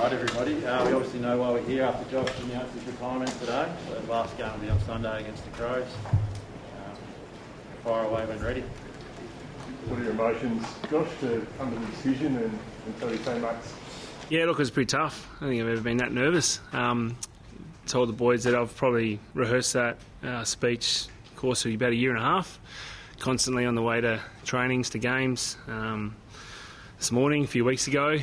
Right, everybody. We obviously know why we're here after Josh announced his retirement today. So the last game will be on Sunday against the Crows. Fire away when ready. What are your emotions, Josh, to come to the decision and tell your teammates? Yeah, look, it was pretty tough. I don't think I've ever been that nervous. Told the boys that I've probably rehearsed that speech course for about a year and a half, constantly on the way to trainings, to games. This morning, a few weeks ago,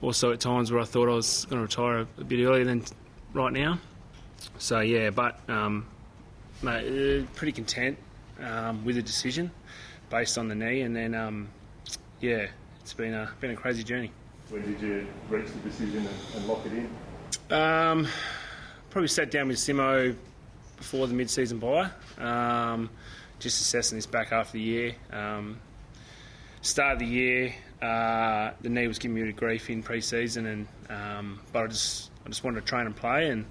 also at times where I thought I was going to retire a bit earlier than right now. So yeah, but mate, pretty content with the decision based on the knee, and then yeah, it's been a crazy journey. When did you reach the decision and lock it in? Probably sat down with Simo before the mid-season bye, just assessing this back after the year. Start of the year, the knee was giving me a bit of grief in pre-season, and but I just wanted to train and play, and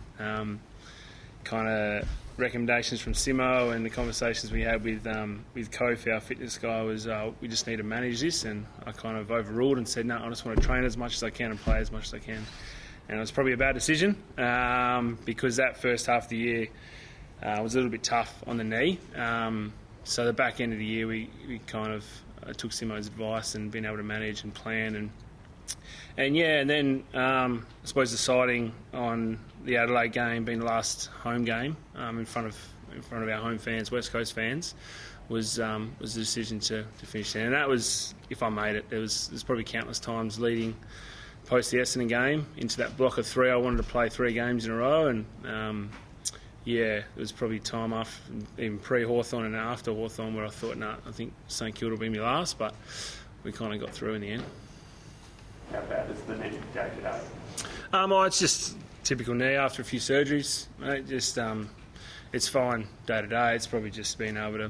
kind of recommendations from Simo and the conversations we had with Kof, our fitness guy, was we just need to manage this, and I kind of overruled and said no, I just want to train as much as I can and play as much as I can. And it was probably a bad decision because that first half of the year was a little bit tough on the knee. So the back end of the year we kind of took Simo's advice and been able to manage and plan, and yeah, and then I suppose deciding on the Adelaide game being the last home game in front of our home fans, West Coast fans, was the decision to finish there. And that was, if I made it, there's probably countless times leading post the Essendon game into that block of three. I wanted to play 3 games in a row, and yeah, it was probably time off, even pre-Hawthorn and after Hawthorn, where I thought, I think St Kilda will be my last, but we kind of got through in the end. How bad is the knee day to day? It's just typical knee after a few surgeries. Mate. Just it's fine day to day. It's probably just being able to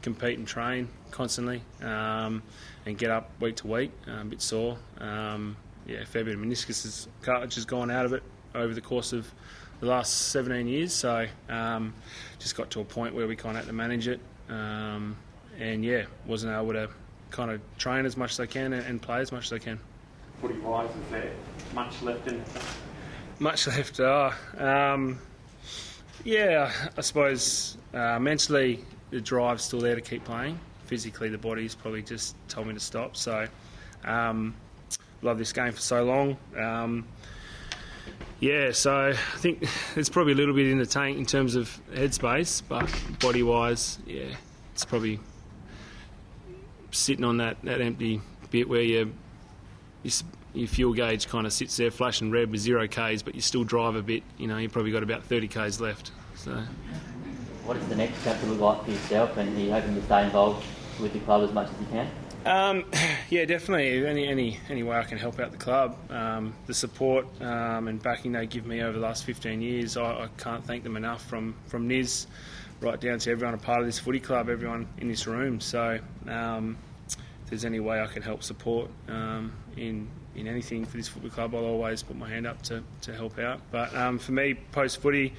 compete and train constantly, and get up week to week. A bit sore. Yeah, a fair bit of meniscus cartilage has gone out of it over the course of the last 17 years. So just got to a point where we kind of had to manage it, and yeah, wasn't able to kind of train as much as I can and play as much as I can. Footy-wise, is there much left in it? Much left. Yeah, I suppose mentally the drive's still there to keep playing. Physically, the body's probably just told me to stop. So, love this game for so long. Yeah, so I think it's probably a little bit in the tank in terms of headspace, but body-wise, yeah, it's probably sitting on that empty bit where your fuel gauge kind of sits there flashing red with 0 Ks, but you still drive a bit. You know, you've probably got about 30 Ks left. So, what does the next chapter look like for yourself, and are you hoping to stay involved with the club as much as you can? Yeah, definitely. Any way I can help out the club. The support and backing they give me over the last 15 years, I can't thank them enough, from Niz right down to everyone a part of this footy club, everyone in this room. So if there's any way I can help support in anything for this football club, I'll always put my hand up to help out. But for me, post-footy,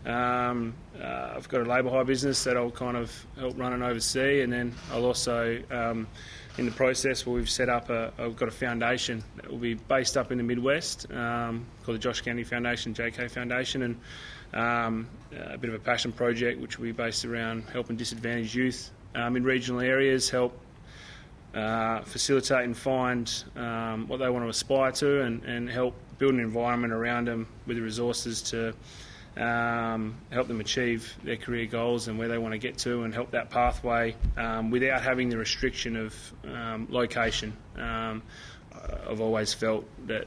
I've got a labour hire business that I'll kind of help run and oversee, and then I'll also, in the process, where we've set up I've got a foundation that will be based up in the Midwest, called the Josh Kennedy Foundation, JK Foundation, and a bit of a passion project which will be based around helping disadvantaged youth in regional areas, help facilitate and find what they want to aspire to, and help build an environment around them with the resources to help them achieve their career goals and where they want to get to, and help that pathway without having the restriction of location. I've always felt that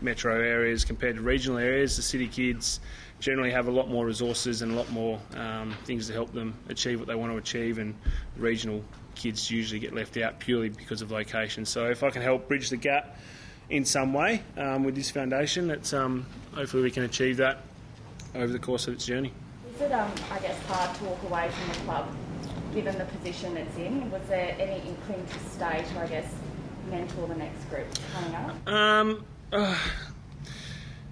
metro areas compared to regional areas, the city kids generally have a lot more resources and a lot more things to help them achieve what they want to achieve, and regional kids usually get left out purely because of location. So if I can help bridge the gap in some way with this foundation, that's hopefully we can achieve that over the course of its journey. Is it, I guess, hard to walk away from the club given the position it's in? Was there any inkling to stay to, I guess, mentor the next group coming up?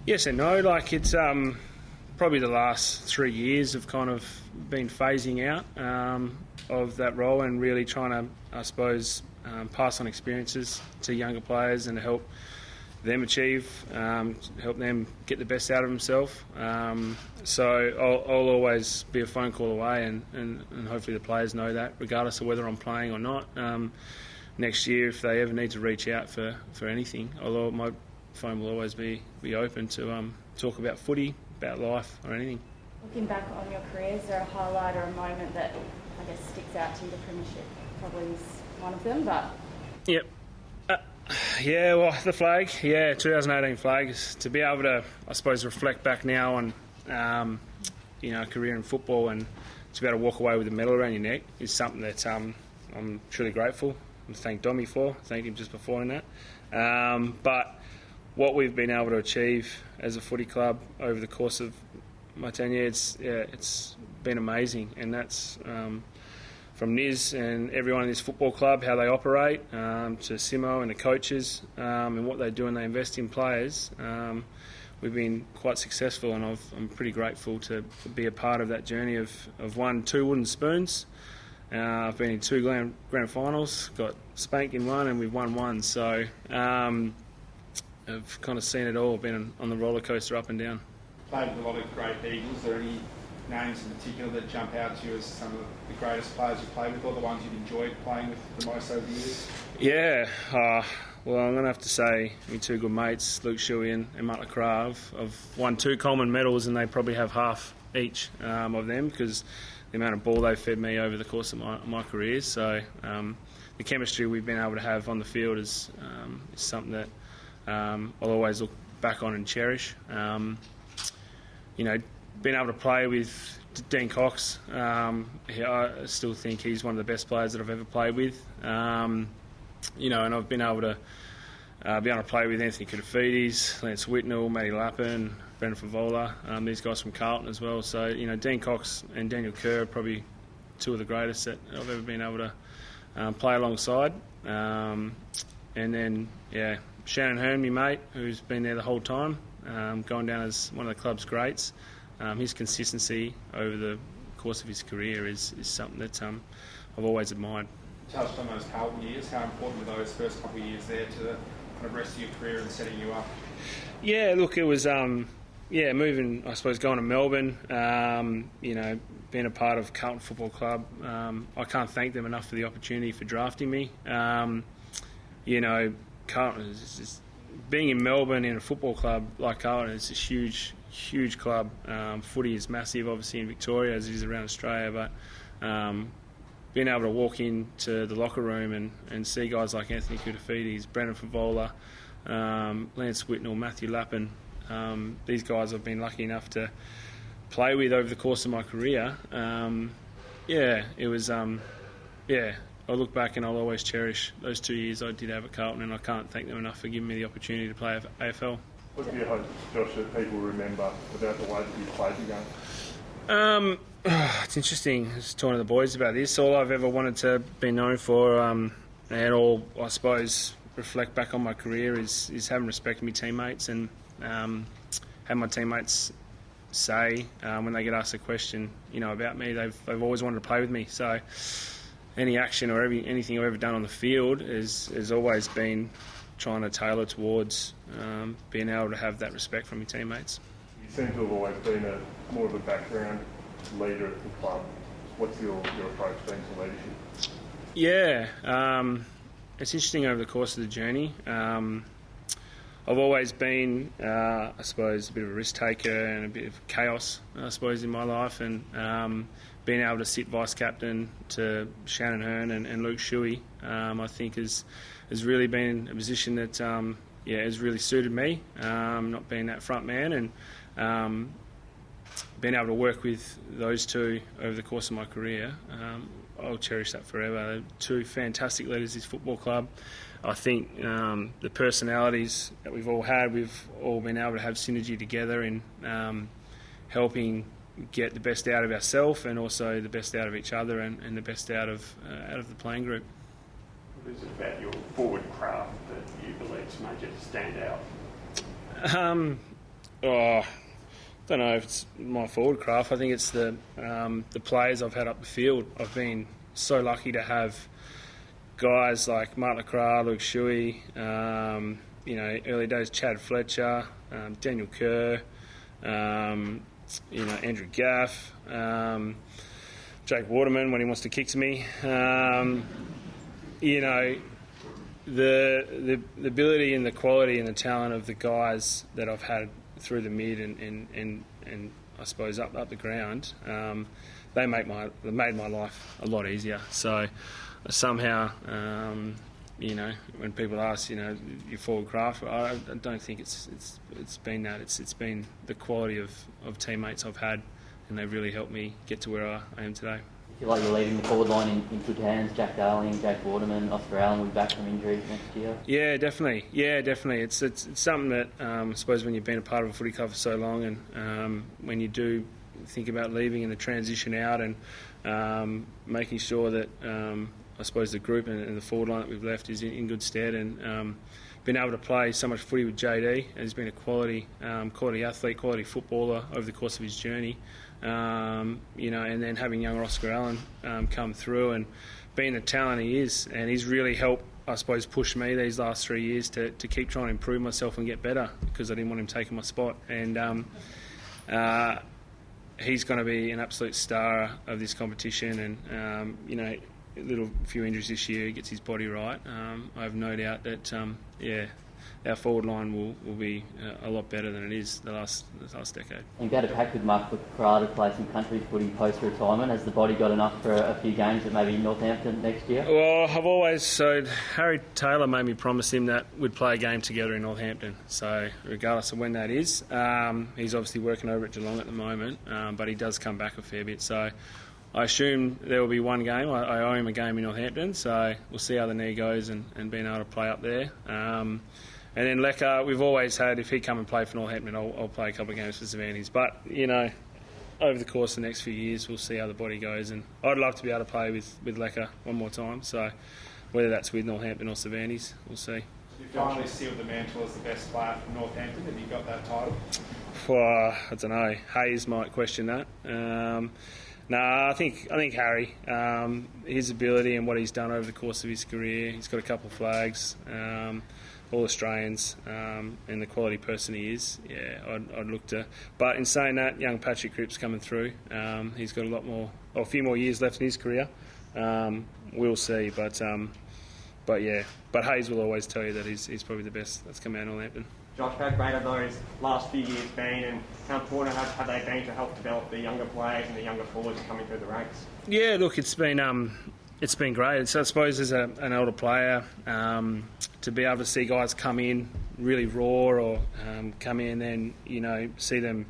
Yes and no. Like, it's probably the last 3 years have kind of been phasing out of that role, and really trying to, I suppose, pass on experiences to younger players and help them achieve, help them get the best out of themselves. So I'll always be a phone call away, and hopefully the players know that, regardless of whether I'm playing or not. Next year, if they ever need to reach out for anything, my phone will always be open to talk about footy, about life, or anything. Looking back on your career, is there a highlight or a moment that I guess sticks out to you? The premiership probably is one of them, but... Yep. Yeah, well, the flag, 2018 flag, is to be able to, I suppose, reflect back now on, a career in football, and to be able to walk away with a medal around your neck is something that I'm truly grateful. I thank Dommy for, thanked him just before in that. But what we've been able to achieve as a footy club over the course of my tenure, it's been amazing, and that's from Niz and everyone in this football club, how they operate, to Simo and the coaches, and what they do, and they invest in players. We've been quite successful, and I'm pretty grateful to be a part of that journey. I've won 2 wooden spoons. I've been in 2 grand finals, got spanked in 1, and we've won 1. So I've kind of seen it all, been on the roller coaster up and down. Played with a lot of great Eagles. Are there any names in particular that jump out to you as some of the greatest players you've played with, or the ones you've enjoyed playing with the most over the years? Yeah, well, I'm going to have to say my 2 good mates, Luke Shuey and Matt LaCroix, I've won 2 Coleman medals, and they probably have half each of them, because the amount of ball they've fed me over the course of my career. So the chemistry we've been able to have on the field is something that I'll always look back on and cherish. Being able to play with Dean Cox, I still think he's one of the best players that I've ever played with. And I've been able to play with Anthony Koutafidis, Lance Whitnell, Matty Lappin, Brendan Favola, these guys from Carlton as well. So, Dean Cox and Daniel Kerr are probably 2 of the greatest that I've ever been able to play alongside. And then, Shannon Hearn, my mate, who's been there the whole time, going down as one of the club's greats. His consistency over the course of his career is something that I've always admired. Touched on those Carlton years. How important were those first couple of years there to the kind of rest of your career and setting you up? Yeah, look, it was moving, I suppose, going to Melbourne, being a part of Carlton Football Club. I can't thank them enough for the opportunity for drafting me. Carlton is just, being in Melbourne in a football club like Carlton is a huge club. Footy is massive, obviously, in Victoria as it is around Australia, but being able to walk into the locker room and see guys like Anthony Koutafidis, Brendan Favola, Lance Whitnell, Matthew Lappin, these guys I've been lucky enough to play with over the course of my career. It was, I look back and I'll always cherish those 2 years I did have at Carlton, and I can't thank them enough for giving me the opportunity to play AFL. What do you hope, Josh, that people remember about the way that you played the game? It's interesting. I was talking to the boys about this. All I've ever wanted to be known for, and all I suppose reflect back on my career, is having respect for my teammates, and have my teammates say when they get asked a question, about me, they've always wanted to play with me. So any action or anything I've ever done on the field has always been trying to tailor towards being able to have that respect from your teammates. You seem to have always been more of a background leader at the club. What's your approach been to leadership? Yeah, it's interesting over the course of the journey. I've always been, I suppose, a bit of a risk taker and a bit of chaos, I suppose, in my life, and being able to sit vice captain to Shannon Hearn and Luke Shuey, I think has really been a position that has really suited me, not being that front man, and being able to work with those 2 over the course of my career. I'll cherish that forever. They're 2 fantastic leaders of this football club. I think the personalities that we've all had, we've all been able to have synergy together in helping get the best out of ourselves, and also the best out of each other, and the best out of the playing group. What is it about your forward craft that you believe has made you stand out? I don't know if it's my forward craft. I think it's the players I've had up the field. I've been so lucky to have guys like Mark LaCroix, Luke Shuey, early days, Chad Fletcher, Daniel Kerr, Andrew Gaff, Jake Waterman when he wants to kick to me. The ability and the quality and the talent of the guys that I've had through the mid and I suppose up the ground, they made my life a lot easier. So somehow, when people ask, your forward craft, I don't think it's been that. It's been the quality of teammates I've had, and they've really helped me get to where I am today. I feel like you're leaving the forward line in good hands. Jack Darling, Jake Waterman, Oscar Allen will be back from injury next year. Yeah, definitely. It's something that I suppose when you've been a part of a footy club for so long, and when you do think about leaving and the transition out, and making sure that I suppose the group and the forward line that we've left is in good stead, and been able to play so much footy with JD. He's been a quality athlete, quality footballer over the course of his journey. And then having young Oscar Allen come through and being the talent he is, and he's really helped, I suppose, push me these last 3 years to keep trying to improve myself and get better, because I didn't want him taking my spot. And he's going to be an absolute star of this competition, and a few injuries this year, he gets his body right. I have no doubt that our forward line will be a lot better than it is the last decade. And go to pack with Mark Baccarat to play some country footy post-retirement. Has the body got enough for a few games at maybe Northampton next year? Well, Harry Taylor made me promise him that we'd play a game together in Northampton. So regardless of when that is, he's obviously working over at Geelong at the moment, but he does come back a fair bit. So I assume there will be one game. I owe him a game in Northampton, so we'll see how the knee goes and being able to play up there. And then Lecker, we've always had, if he come and play for Northampton, I'll play a couple of games for Savannis. But, over the course of the next few years, we'll see how the body goes. And I'd love to be able to play with Lecker one more time. So whether that's with Northampton or Savannis, we'll see. You finally sealed the mantle as the best player for Northampton. Have you got that title? I don't know. Hayes might question that. I think Harry, his ability and what he's done over the course of his career, he's got a couple of flags, all Australians, and the quality person he is. Yeah, I'd look to. But in saying that, young Patrick Cripps coming through, he's got a few more years left in his career. We'll see, but Hayes will always tell you that he's probably the best that's come out of Northampton. Josh, how great have those last few years been, and how important have they been to help develop the younger players and the younger forwards coming through the ranks? Yeah, look, it's been great. I suppose as an older player, to be able to see guys come in really raw, or come in and see them,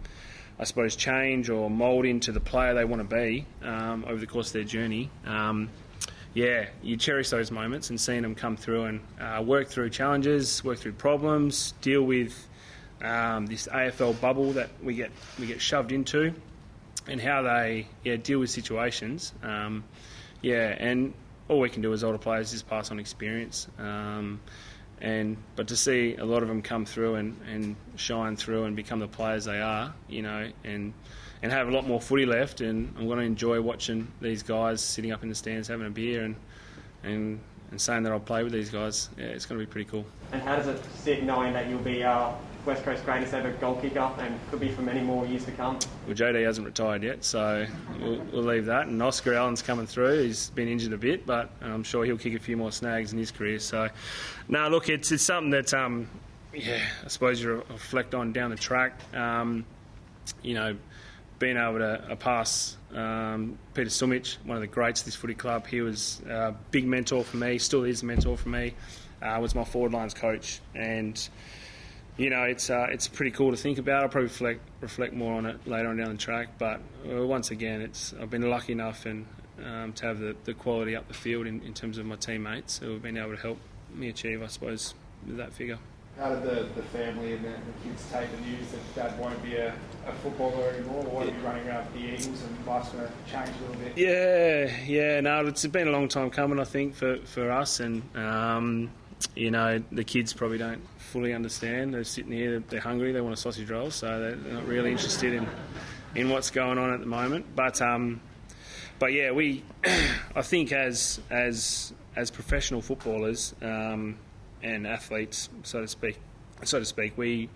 I suppose, change or mould into the player they want to be over the course of their journey. You cherish those moments and seeing them come through and work through challenges, work through problems, deal with this AFL bubble that we get shoved into, and how they deal with situations. And all we can do as older players is pass on experience. But to see a lot of them come through and shine through and become the players they are, and have a lot more footy left, and I'm going to enjoy watching these guys sitting up in the stands having a beer and saying that I'll play with these guys. Yeah, it's going to be pretty cool. And how does it sit knowing that you'll be West Coast greatest ever goal kicker and could be for many more years to come? Well, JD hasn't retired yet, so we'll leave that. And Oscar Allen's coming through. He's been injured a bit, but I'm sure he'll kick a few more snags in his career. So, look, it's something that, I suppose you reflect on down the track. Being able to pass Peter Sumich, one of the greats of this footy club, he was a big mentor for me, still is a mentor for me, was my forward lines coach. And, it's pretty cool to think about. I'll probably reflect more on it later on down the track. But once again, I've been lucky enough and to have the quality up the field in terms of my teammates who have been able to help me achieve, I suppose, that figure. How did the family and the kids take the news that Dad won't be a footballer anymore, or won't be running around for the Eagles, and life's going to change a little bit? It's been a long time coming, I think, for us, and the kids probably don't fully understand. They're sitting here, they're hungry, they want a sausage roll, so they're not really interested in what's going on at the moment. But we, I think as professional footballers, athletes, so to speak, we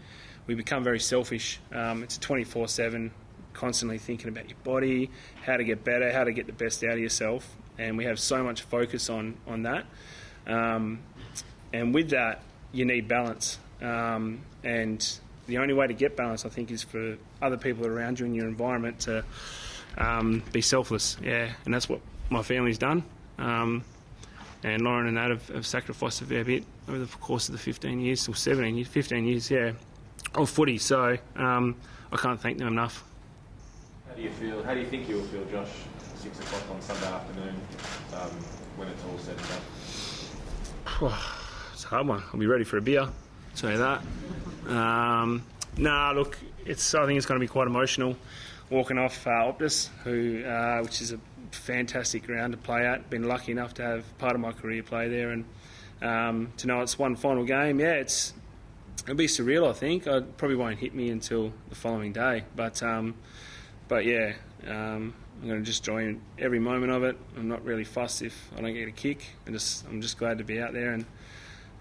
become very selfish. It's 24/7, constantly thinking about your body, how to get better, how to get the best out of yourself, and we have so much focus on that. And with that, you need balance. And the only way to get balance, I think, is for other people around you in your environment to be selfless. Yeah, and that's what my family's done. And Lauren and Nat have sacrificed a fair bit over the course of the 15 years, or 17 years, 15 years, yeah, of footy. So I can't thank them enough. How do you feel? How do you think you'll feel, Josh, 6 o'clock on Sunday afternoon when it's all said and done? It's a hard one. I'll be ready for a beer. I'll tell you that. Look, I think it's going to be quite emotional. Walking off Optus, which is a fantastic ground to play at. Been lucky enough to have part of my career play there, and to know it's one final game. Yeah, it'll be surreal. I think it probably won't hit me until the following day. But yeah, I'm going to just enjoy every moment of it. I'm not really fussed if I don't get a kick. I'm just glad to be out there, and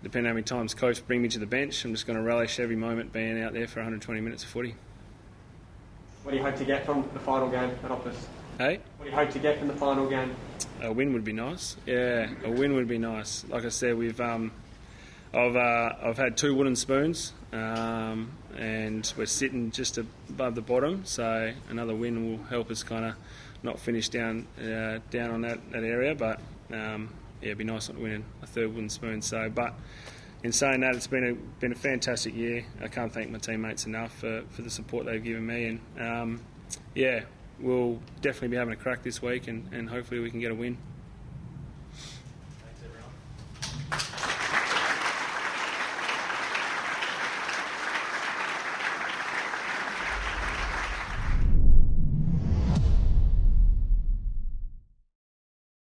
depending on how many times coach bring me to the bench, I'm just going to relish every moment being out there for 120 minutes of footy. What do you hope to get from the final game at Optus? Hey? What do you hope to get from the final game? A win would be nice. Yeah, a win would be nice. Like I said, I've had 2 wooden spoons, and we're sitting just above the bottom. So another win will help us kind of not finish down on that area. But it'd be nice not winning a 3rd wooden spoon. So, but in saying that, it's been a fantastic year. I can't thank my teammates enough for the support they've given me, and we'll definitely be having a crack this week, and hopefully we can get a win.